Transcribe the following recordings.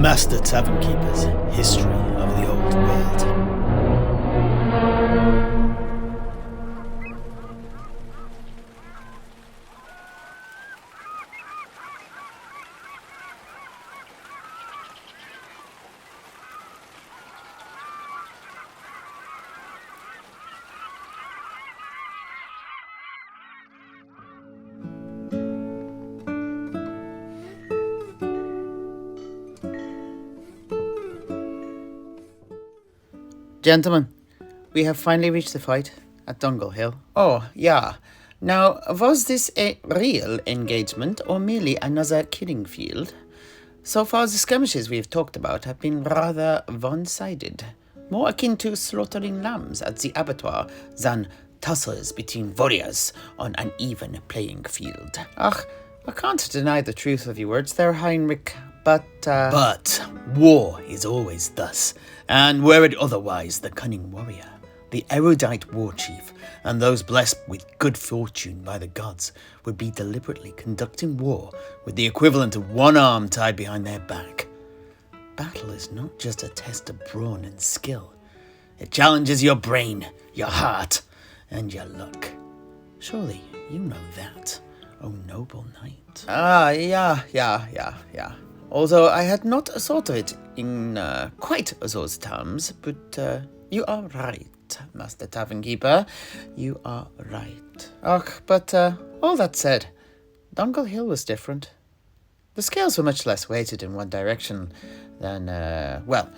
Master Tavern Keeper's History of the Old World. Gentlemen, we have finally reached the fight at Dungal Hill. Oh, yeah. Now, was this a real engagement or merely another killing field? So far, the skirmishes we've talked about have been rather one-sided, more akin to slaughtering lambs at the abattoir than tussles between warriors on an even playing field. Ach, I can't deny the truth of your words there, Heinrich, But war is always thus, and were it otherwise, the cunning warrior, the erudite war chief, and those blessed with good fortune by the gods would be deliberately conducting war with the equivalent of one arm tied behind their back. Battle is not just a test of brawn and skill. It challenges your brain, your heart, and your luck. Surely you know that, O noble knight. Yeah. Although I had not thought of it in quite those terms, but you are right, Master Tavern Keeper. You are right. But all that said, Dungal Hill was different. The scales were much less weighted in one direction than,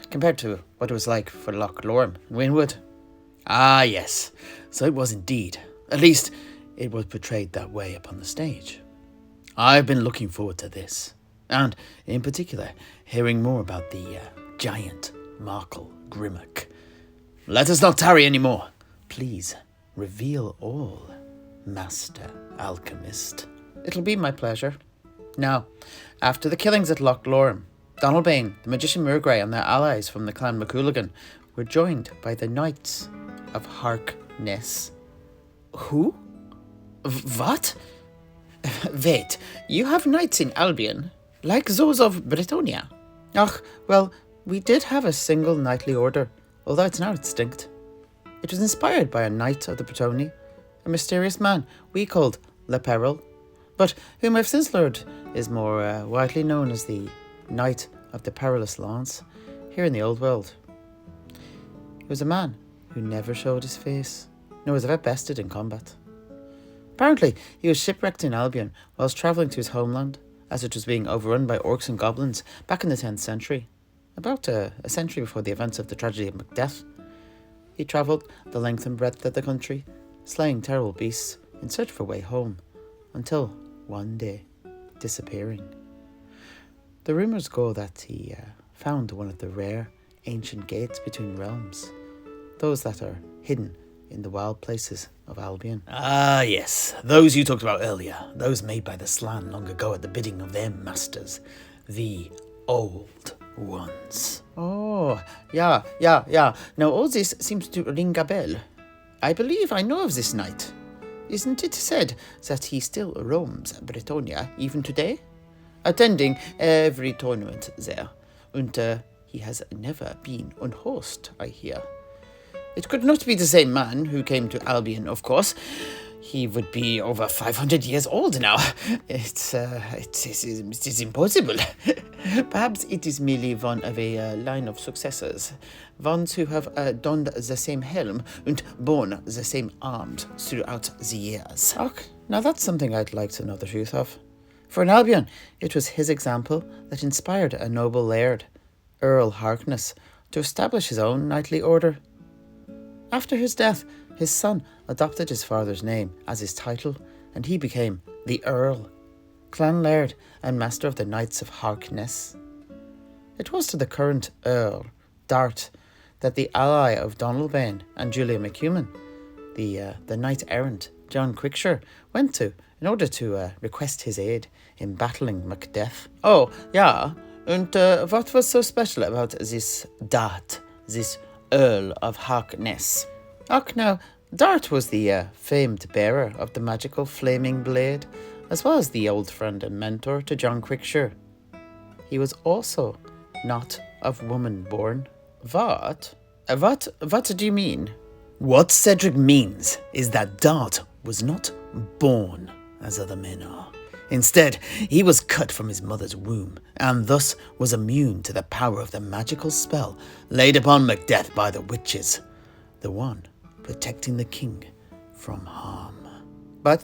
compared to what it was like for Loch Lorne and Winwood. Ah, yes. So it was indeed. At least, it was portrayed that way upon the stage. I've been looking forward to this. And, in particular, hearing more about the giant Markle Grimmock. Let us not tarry any more. Please, reveal all, Master Alchemist. It'll be my pleasure. Now, after the killings at Loch Lorne, Donalbain, the magician Murgrey, and their allies from the clan McCooligan were joined by the Knights of Harkness. Who? What? Wait, you have knights in Albion? Like those of Britannia? Well, we did have a single knightly order, although it's now extinct. It was inspired by a knight of the Britannia, a mysterious man we called Le Peril, but whom I've since learned is more widely known as the Knight of the Perilous Lance, here in the Old World. He was a man who never showed his face, nor was ever bested in combat. Apparently, he was shipwrecked in Albion whilst travelling to his homeland, as it was being overrun by orcs and goblins back in the 10th century, about a century before the events of the Tragedy of McDeath. He travelled the length and breadth of the country, slaying terrible beasts in search of a way home, until one day, disappearing. The rumours go that he found one of the rare ancient gates between realms, those that are hidden in the wild places of Albion. Ah, yes. Those you talked about earlier. Those made by the Slan long ago at the bidding of their masters. The Old Ones. Oh, yeah. Now all this seems to ring a bell. I believe I know of this knight. Isn't it said that he still roams Britannia even today? Attending every tournament there. And he has never been unhorsed, I hear. It could not be the same man who came to Albion, of course. He would be over 500 years old now. It is impossible. Perhaps it is merely one of a line of successors. Ones who have donned the same helm and borne the same arms throughout the years. Now that's something I'd like to know the truth of. For in Albion, it was his example that inspired a noble laird, Earl Harkness, to establish his own knightly order. After his death, his son adopted his father's name as his title, and he became the Earl, Clan Laird and Master of the Knights of Harkness. It was to the current Earl, Dart, that the ally of Donalbain and Julia McEwen, the knight-errant John Quickshire, went to in order to request his aid in battling Macbeth. Oh, yeah, and what was so special about this Dart, this Earl of Harkness? Now, Dart was the famed bearer of the magical flaming blade, as well as the old friend and mentor to John Quickshire. He was also not of woman born. What? What do you mean? What Sedrik means is that Dart was not born as other men are. Instead, he was cut from his mother's womb, and thus was immune to the power of the magical spell laid upon McDeath by the witches, the one protecting the king from harm. But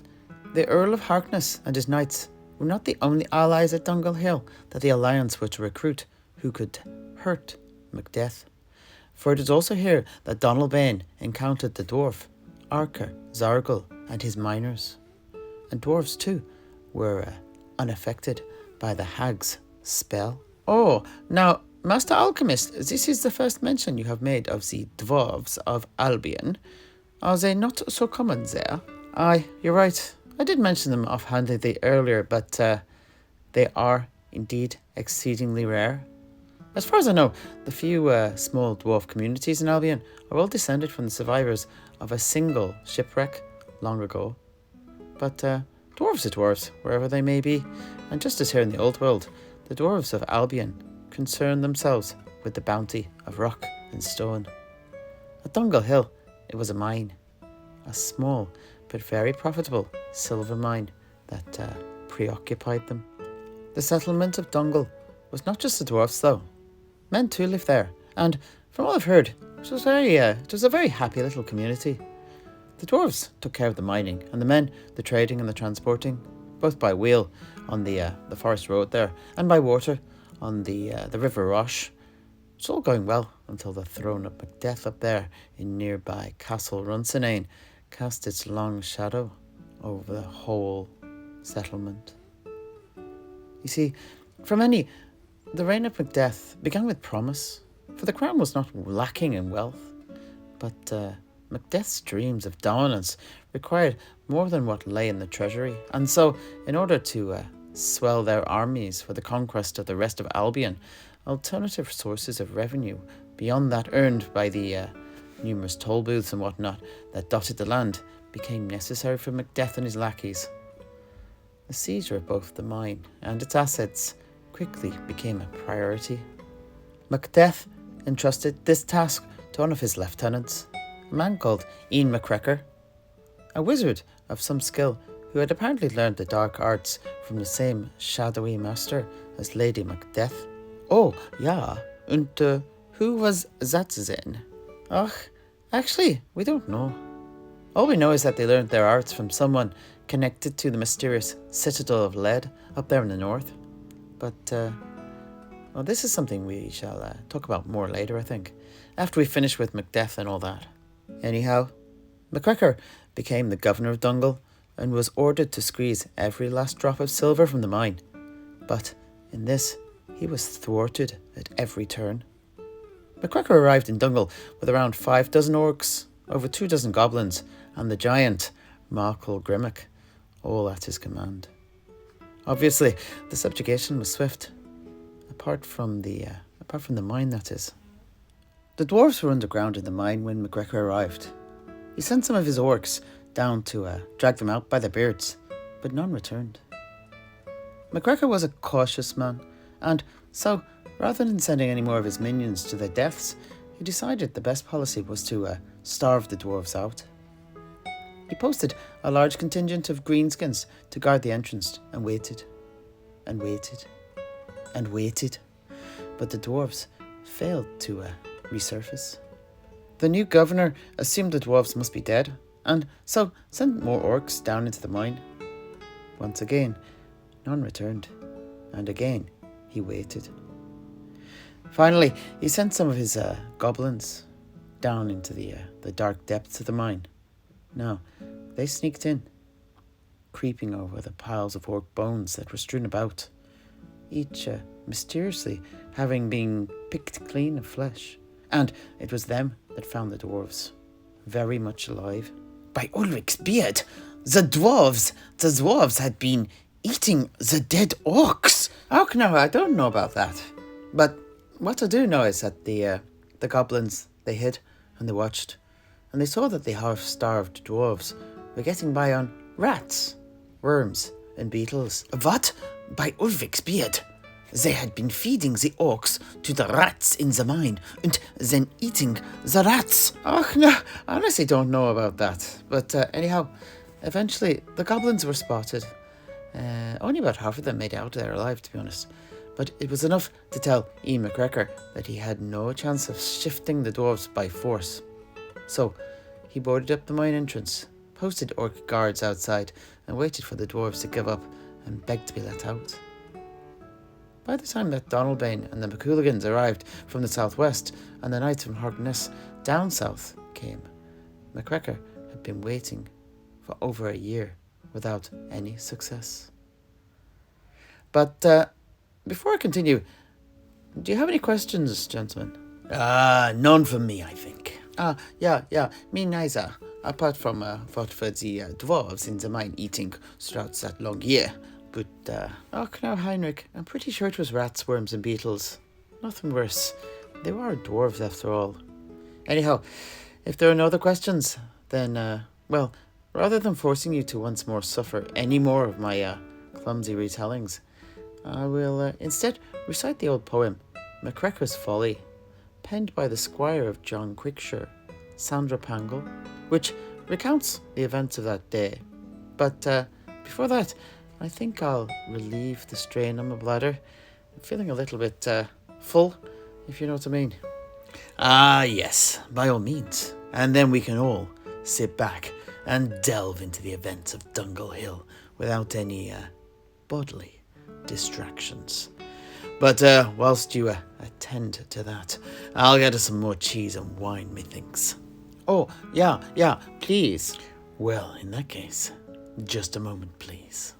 the Earl of Harkness and his knights were not the only allies at Dungal Hill that the Alliance were to recruit who could hurt McDeath. For it is also here that Donalbain encountered the dwarf, Archer, Zargle, and his miners. And dwarves too were unaffected by the hag's spell. Oh, now, Master Alchemist, this is the first mention you have made of the Dwarves of Albion. Are they not so common there? Aye, you're right. I did mention them offhandedly earlier, but they are indeed exceedingly rare. As far as I know, the few small dwarf communities in Albion are all descended from the survivors of a single shipwreck long ago. But dwarves are dwarves, wherever they may be, and just as here in the old world, the Dwarves of Albion concern themselves with the bounty of rock and stone. At Dungal Hill, it was a mine, a small but very profitable silver mine that preoccupied them. The settlement of Dongle was not just the dwarfs, though. Men too lived there, and from all I've heard, it was a very happy little community. The dwarves took care of the mining, and the men the trading and the transporting, both by wheel on the forest road there, and by water on the River Rosh. It's all going well until the throne of McDeath up there in nearby Castle Runsinane cast its long shadow over the whole settlement. You see, for many, the reign of McDeath began with promise, for the crown was not lacking in wealth, but McDeath's dreams of dominance required more than what lay in the treasury, and so, in order to swell their armies for the conquest of the rest of Albion, alternative sources of revenue beyond that earned by the numerous toll booths and whatnot that dotted the land became necessary for McDeath and his lackeys. The seizure of both the mine and its assets quickly became a priority. McDeath entrusted this task to one of his lieutenants, a man called Ian McCrecker, a wizard of some skill who had apparently learned the dark arts from the same shadowy master as Lady McDeath. Oh, yeah, and who was that then? Ach, actually, we don't know. All we know is that they learned their arts from someone connected to the mysterious Citadel of Lead up there in the north. But, well, this is something we shall talk about more later, I think, after we finish with McDeath and all that. Anyhow, McCrecker became the governor of Dongle and was ordered to squeeze every last drop of silver from the mine. But in this, he was thwarted at every turn. McCrecker arrived in Dungal with around 6 orcs, over 24 goblins, and the giant, Markle Grimmock, all at his command. Obviously, the subjugation was swift, apart from the mine, that is. The dwarves were underground in the mine when McGregor arrived. He sent some of his orcs down to drag them out by their beards, but none returned. McGregor was a cautious man, and so, rather than sending any more of his minions to their deaths, he decided the best policy was to starve the dwarves out. He posted a large contingent of greenskins to guard the entrance and waited, and waited, and waited, but the dwarves failed to resurface. The new governor assumed the dwarves must be dead, and so sent more orcs down into the mine. Once again, none returned, and again he waited. Finally, he sent some of his goblins down into the dark depths of the mine. Now, they sneaked in, creeping over the piles of orc bones that were strewn about, each mysteriously having been picked clean of flesh. And it was them that found the dwarves, very much alive. By Ulrich's beard, the dwarves had been eating the dead orcs. Oh, no, I don't know about that. But what I do know is that the goblins, they hid and they watched, and they saw that the half-starved dwarves were getting by on rats, worms, and beetles. What? By Ulrich's beard? they had been feeding the orcs to the rats in the mine, and then eating the rats. Oh, no, I honestly don't know about that. But anyhow, eventually the goblins were spotted. Only about half of them made it out there alive, to be honest. But it was enough to tell Ian McGregor that he had no chance of shifting the dwarves by force. So he boarded up the mine entrance, posted orc guards outside, and waited for the dwarves to give up and begged to be let out. By the time that Donalbain and the McCooligans arrived from the southwest and the knights from Harkness down south came, McGregor had been waiting for over a year without any success. But before I continue, do you have any questions, gentlemen? None from me, I think. Yeah, me neither. Apart from what for the dwarves in the mine eating throughout that long year. But, now, Heinrich, I'm pretty sure it was rats, worms, and beetles. Nothing worse. They were dwarves after all. Anyhow, if there are no other questions, then, rather than forcing you to once more suffer any more of my clumsy retellings, I will instead recite the old poem, McGregor's Folly, penned by the squire of John Quickshire, Sandra Pangle, which recounts the events of that day. But before that, I think I'll relieve the strain on my bladder. I'm feeling a little bit full, if you know what I mean. Yes, by all means. And then we can all sit back and delve into the events of Dungal Hill without any bodily distractions. But whilst you attend to that, I'll get us some more cheese and wine, methinks. Oh, yeah, please. Well, in that case, just a moment, please.